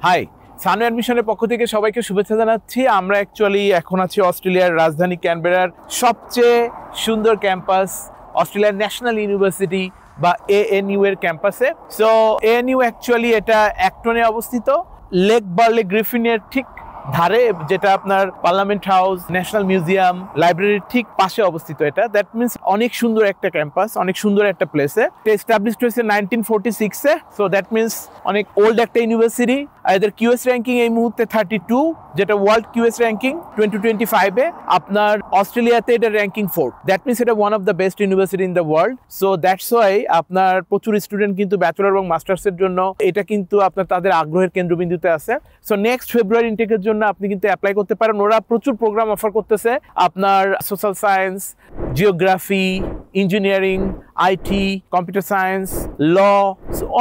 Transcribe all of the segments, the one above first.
High, Sanu অ্যাডমিশনের পক্ষ থেকে সবাইকে শুভেচ্ছা জানাচ্ছি। আমরা অ্যাকচুয়ালি এখন আছি অস্ট্রেলিয়ার রাজধানী ক্যানবেরার সবচেয়ে সুন্দর ক্যাম্পাস, অস্ট্রেলিয়ার ন্যাশনাল ইউনিভার্সিটি বা ANU এর ক্যাম্পাসে। সো ANU অ্যাকচুয়ালি এটা অ্যাক্টনে অবস্থিত, লেক বার্লে গ্রিফিনের ঠিক ধারে, যেটা আপনার পার্লামেন্ট হাউস, ন্যাশনাল মিউজিয়াম, লাইব্রেরির ঠিক পাশে অবস্থিত। এটা দ্যাট মিনস অনেক সুন্দর একটা ক্যাম্পাস, অনেক সুন্দর একটা প্লেসে। এটা এস্টাবলিশড হয়েছে 1946-এ। সো দ্যাট মিনস অনেক ওল্ড একটা ইউনিভার্সিটি। এদের QS র্যাঙ্কিং এই মুহূর্তে 32, যেটা ওয়ার্ল্ড QS র্যাঙ্কিং 2025-এ। আপনার অস্ট্রেলিয়াতে এটা র্যাঙ্কিং 4। দ্যাট মিনস এটা one of the best university in the world. So that's why আপনার প্রচুর স্টুডেন্ট কিন্তু ব্যাচেলর এবং মাস্টার্সের জন্য এটা কিন্তু আপনার তাদের আগ্রহের কেন্দ্রবিন্দুতে আছে। সো নেক্সট ফেব্রুয়ারি ইনটেকের জন্য আপনি কিন্তু অ্যাপ্লাই করতে পারেন। ওরা প্রচুর প্রোগ্রাম অফার করতেছে, আপনার social science, geography, engineering, IT, computer science, law,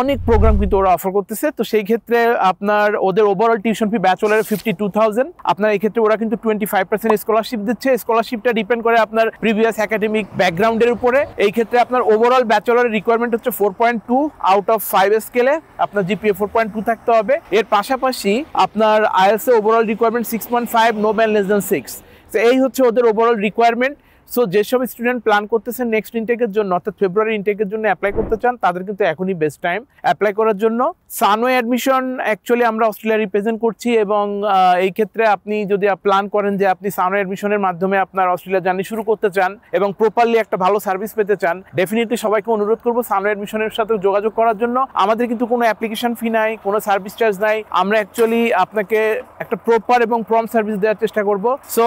অনেক প্রোগ্রাম কিন্তু ওরা অফার করতেছে। তো সেই ক্ষেত্রে আপনার ওদের ওভারঅল টিউশন ফি ব্যাচেলরে 52,000। আপনার এই ক্ষেত্রে ওরা কিন্তু 25% স্কলারশিপ দিচ্ছে। স্কলারশিপটা ডিপেন্ড করে আপনার প্রিভিয়াস একাডেমিক ব্যাকগ্রাউন্ডের উপরে। এই ক্ষেত্রে আপনার ওভারঅল ব্যাচেলরের রিকোয়ারমেন্ট হচ্ছে 4.2 আউট অফ 5 স্কেলে আপনার GPA 4.2 থাকতে হবে। এর পাশাপাশি আপনার IELTS এ overall requirement 6.5, no man less than 6। তো এই হচ্ছে ওদের ওভারঅল রিকোয়ারমেন্ট। সো যেসব স্টুডেন্ট প্ল্যান করতেছেন নেক্সট ইনটেকের জন্য, অর্থাৎ ফেব্রুয়ারি ইনটেকের জন্য অ্যাপ্লাই করতে চান, তাদের কিন্তু এখনই বেস্ট টাইম অ্যাপ্লাই করার জন্য। সানু অ্যাডমিশন অ্যাকচুয়ালি আমরা অস্ট্রেলিয়া রিপ্রেজেন্ট করছি, এবং এই ক্ষেত্রে আপনি যদি প্ল্যান করেন যে আপনি সানু অ্যাডমিশনের মাধ্যমে আপনার অস্ট্রেলিয়া জার্নি শুরু করতে চান এবং প্রপারলি একটা ভালো সার্ভিস পেতে চান, ডেফিনেটলি সবাইকে অনুরোধ করবো সানু অ্যাডমিশনের সাথে যোগাযোগ করার জন্য। আমাদের কিন্তু কোনো অ্যাপ্লিকেশন ফি নাই, কোনো সার্ভিস চার্জ নাই। আমরা অ্যাকচুয়ালি আপনাকে একটা প্রপার এবং প্রম্পট সার্ভিস দেওয়ার চেষ্টা করব। সো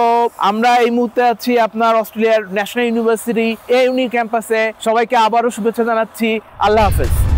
আমরা এই মুহূর্তে আছি আপনার অস্ট্রেলিয়ার ন্যাশনাল ইউনিভার্সিটি ANU ক্যাম্পাসে। সবাইকে আবারও শুভেচ্ছা জানাচ্ছি। আল্লাহ হাফেজ।